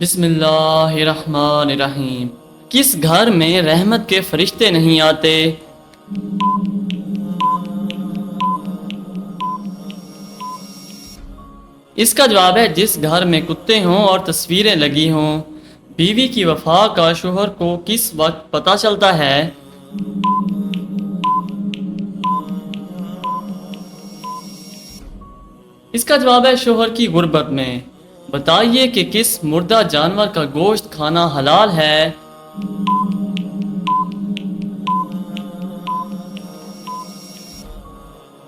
بسم اللہ الرحمن الرحیم۔ کس گھر میں رحمت کے فرشتے نہیں آتے؟ اس کا جواب ہے جس گھر میں کتے ہوں اور تصویریں لگی ہوں۔ بیوی کی وفا کا شوہر کو کس وقت پتہ چلتا ہے؟ اس کا جواب ہے شوہر کی غربت میں۔ بتائیے کہ کس مردہ جانور کا گوشت کھانا حلال ہے؟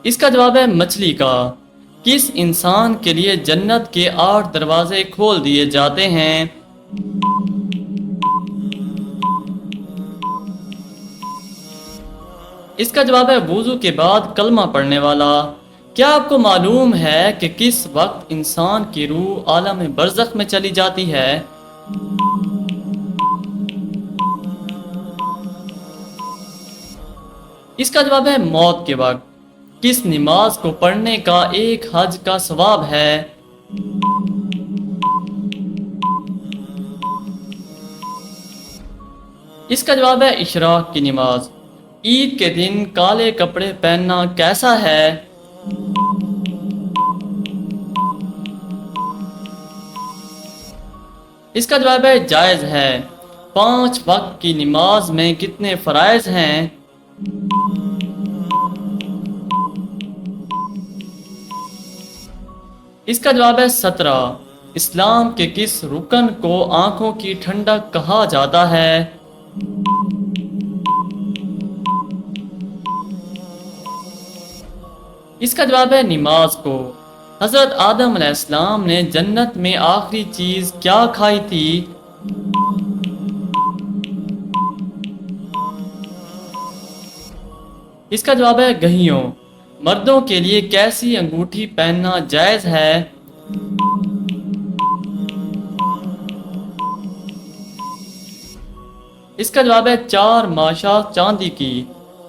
اس کا جواب ہے مچھلی کا۔ کس انسان کے لیے جنت کے 8 دروازے کھول دیے جاتے ہیں؟ اس کا جواب ہے وضو کے بعد کلمہ پڑھنے والا۔ کیا آپ کو معلوم ہے کہ کس وقت انسان کی روح عالم برزخ میں چلی جاتی ہے؟ اس کا جواب ہے موت کے وقت۔ کس نماز کو پڑھنے کا ایک حج کا ثواب ہے؟ اس کا جواب ہے اشراق کی نماز۔ عید کے دن کالے کپڑے پہننا کیسا ہے؟ اس کا جواب ہے جائز ہے۔ 5 وقت کی نماز میں کتنے فرائض ہیں؟ اس کا جواب ہے 17۔ اسلام کے کس رکن کو آنکھوں کی ٹھنڈک کہا جاتا ہے؟ اس کا جواب ہے نماز کو۔ حضرت آدم علیہ السلام نے جنت میں آخری چیز کیا کھائی تھی؟ اس کا جواب ہے گہیوں۔ مردوں کے لیے کیسی انگوٹھی پہننا جائز ہے؟ اس کا جواب ہے 4 ماشا چاندی کی۔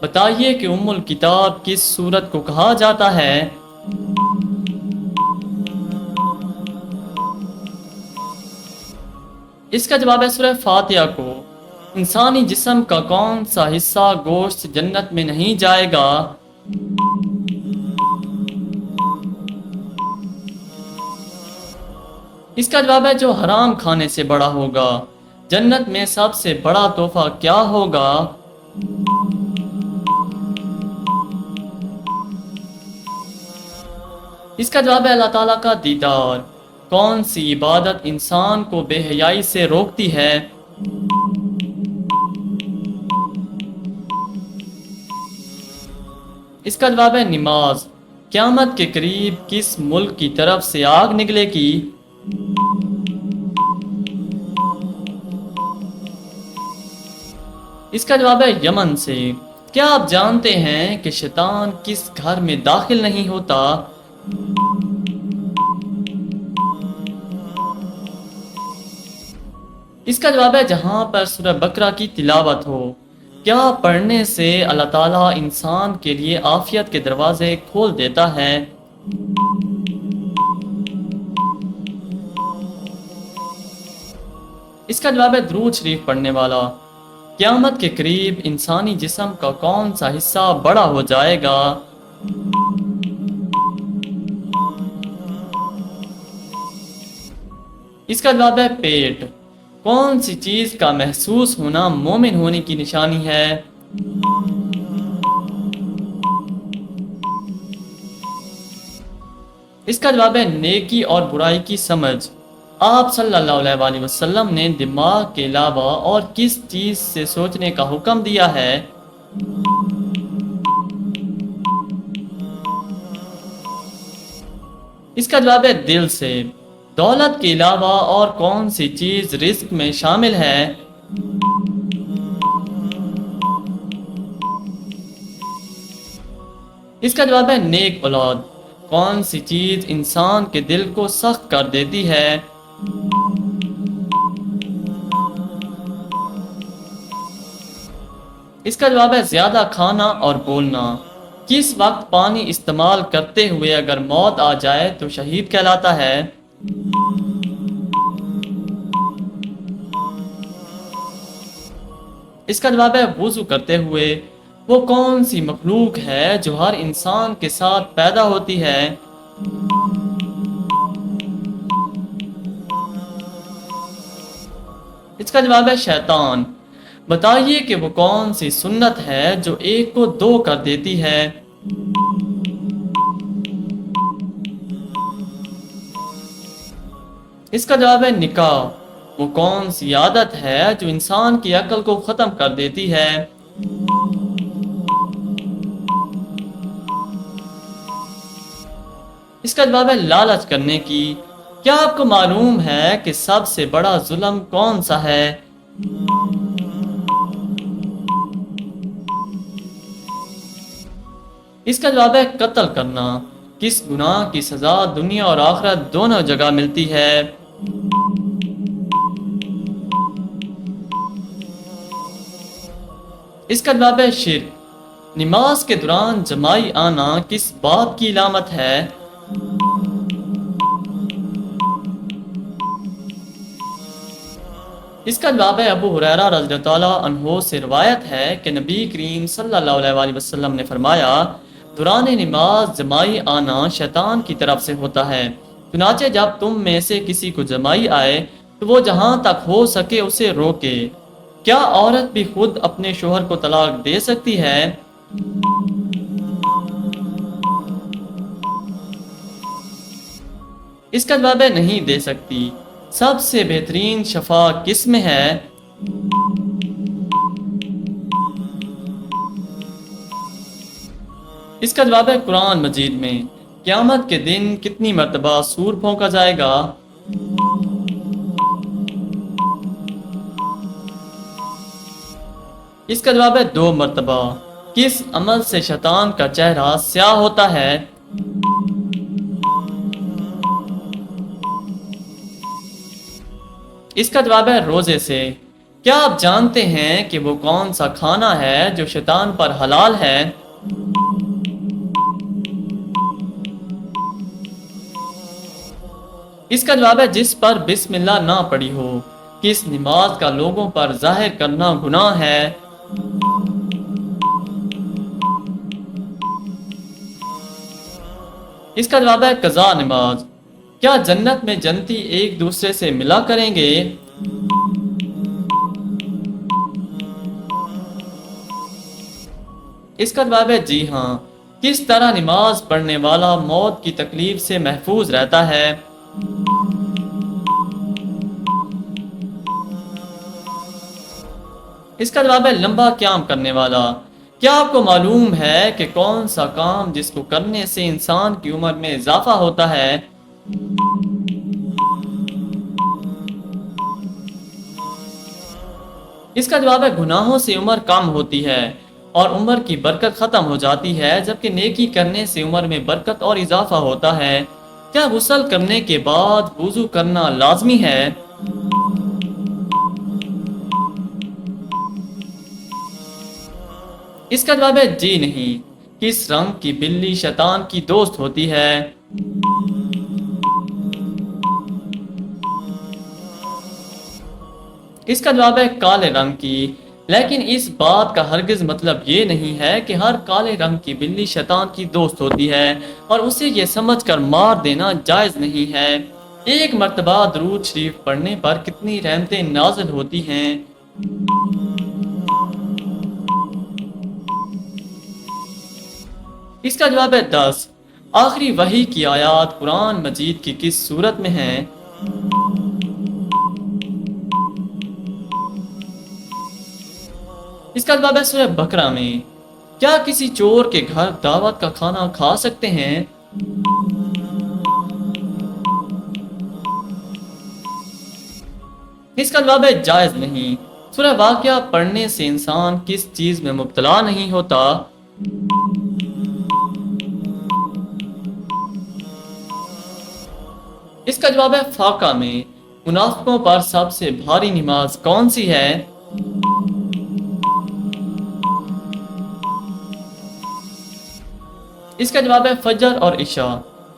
بتائیے کہ ام الکتاب کس سورت کو کہا جاتا ہے؟ اس کا جواب ہے سورہ فاتحہ کو۔ انسانی جسم کا کون سا حصہ گوشت جنت میں نہیں جائے گا؟ اس کا جواب ہے جو حرام کھانے سے بڑا ہوگا۔ جنت میں سب سے بڑا تحفہ کیا ہوگا؟ اس کا جواب ہے اللہ تعالیٰ کا دیدار۔ کون سی عبادت انسان کو بے حیائی سے روکتی ہے؟ اس کا جواب ہے نماز۔ قیامت کے قریب کس ملک کی طرف سے آگ نکلے گی؟ اس کا جواب ہے یمن سے۔ کیا آپ جانتے ہیں کہ شیطان کس گھر میں داخل نہیں ہوتا؟ اس کا جواب ہے جہاں پر سورہ بقرہ کی تلاوت ہو۔ کیا پڑھنے سے اللہ تعالیٰ انسان کے لیے عافیت کے دروازے کھول دیتا ہے؟ اس کا جواب ہے درود شریف پڑھنے والا۔ قیامت کے قریب انسانی جسم کا کون سا حصہ بڑا ہو جائے گا؟ اس کا جواب ہے پیٹ۔ کون سی چیز کا محسوس ہونا مومن ہونے کی نشانی ہے؟ اس کا جواب ہے نیکی اور برائی کی سمجھ۔ آپ صلی اللہ علیہ وآلہ وسلم نے دماغ کے علاوہ اور کس چیز سے سوچنے کا حکم دیا ہے؟ اس کا جواب ہے دل سے۔ دولت کے علاوہ اور کون سی چیز رزق میں شامل ہے؟ اس کا جواب ہے نیک اولاد۔ کون سی چیز انسان کے دل کو سخت کر دیتی ہے؟ اس کا جواب ہے زیادہ کھانا اور بولنا۔ کس وقت پانی استعمال کرتے ہوئے اگر موت آ جائے تو شہید کہلاتا ہے؟ اس کا جواب ہے وضو کرتے ہوئے۔ وہ کون سی مخلوق ہے جو ہر انسان کے ساتھ پیدا ہوتی ہے؟ اس کا جواب ہے شیطان۔ بتائیے کہ وہ کون سی سنت ہے جو ایک کو دو کر دیتی ہے؟ اس کا جواب ہے نکاح۔ وہ کون سی عادت ہے جو انسان کی عقل کو ختم کر دیتی ہے؟ اس کا جواب ہے لالچ کرنے کی۔ کیا آپ کو معلوم ہے کہ سب سے بڑا ظلم کون سا ہے؟ اس کا جواب ہے قتل کرنا۔ کس گناہ کی سزا دنیا اور آخرت دونوں جگہ ملتی ہے؟ اس کا جواب ہے شرک۔ نماز کے دوران جمائی آنا کس بات کی علامت ہے؟ اس کا جواب ہے ابو ہریرہ رضی اللہ تعالیٰ عنہ سے روایت ہے کہ نبی کریم صلی اللہ علیہ وسلم نے فرمایا، دوران نماز جمائی آنا شیطان کی طرف سے ہوتا ہے، چنانچہ جب تم میں سے کسی کو جمائی آئے تو وہ جہاں تک ہو سکے اسے روکے۔ کیا عورت بھی خود اپنے شوہر کو طلاق دے سکتی ہے؟ اس کا جواب ہے نہیں دے سکتی۔ سب سے بہترین شفا کس میں ہے؟ اس کا جواب ہے قرآن مجید میں۔ قیامت کے دن کتنی مرتبہ سور پھونکا جائے گا؟ اس کا جواب ہے 2 مرتبہ۔ کس عمل سے شیطان کا چہرہ سیاہ ہوتا ہے؟ اس کا جواب ہے روزے سے۔ کیا آپ جانتے ہیں کہ وہ کون سا کھانا ہے جو شیطان پر حلال ہے؟ اس کا جواب ہے جس پر بسم اللہ نہ پڑھی ہو۔ کس نماز کا لوگوں پر ظاہر کرنا گناہ ہے؟ اس کا جواب ہے قضا نماز۔ کیا جنت میں جنتی ایک دوسرے سے ملا کریں گے؟ اس کا جواب ہے جی ہاں۔ کس طرح نماز پڑھنے والا موت کی تکلیف سے محفوظ رہتا ہے؟ اس کا جواب ہے لمبا قیام کرنے والا۔ کیا آپ کو معلوم ہے کہ کون سا کام جس کو کرنے سے انسان کی عمر میں اضافہ ہوتا ہے؟ اس کا جواب ہے گناہوں سے عمر کم ہوتی ہے اور عمر کی برکت ختم ہو جاتی ہے، جبکہ نیکی کرنے سے عمر میں برکت اور اضافہ ہوتا ہے۔ کیا غسل کرنے کے بعد وضو کرنا لازمی ہے؟ اس کا جواب ہے جی نہیں۔ کس رنگ کی بلی شیطان کی دوست ہوتی ہے؟ اس کا جواب ہے کالے رنگ کی، لیکن اس بات کا ہرگز مطلب یہ نہیں ہے کہ ہر کالے رنگ کی بلی شیطان کی دوست ہوتی ہے اور اسے یہ سمجھ کر مار دینا جائز نہیں ہے۔ ایک مرتبہ درود شریف پڑھنے پر کتنی رحمتیں نازل ہوتی ہیں؟ اس کا جواب ہے 10۔ آخری وحی کی آیات قرآن مجید کی کس سورت میں ہیں؟ اس کا جواب ہے سورہ بقرہ میں۔ کیا کسی چور کے گھر دعوت کا کھانا کھا سکتے ہیں؟ اس کا جواب ہے جائز نہیں۔ سورہ واقعہ پڑھنے سے انسان کس چیز میں مبتلا نہیں ہوتا؟ اس کا جواب ہے فاقہ میں۔ منافقوں پر سب سے بھاری نماز کون سی ہے؟ اس کا جواب ہے فجر اور عشاء۔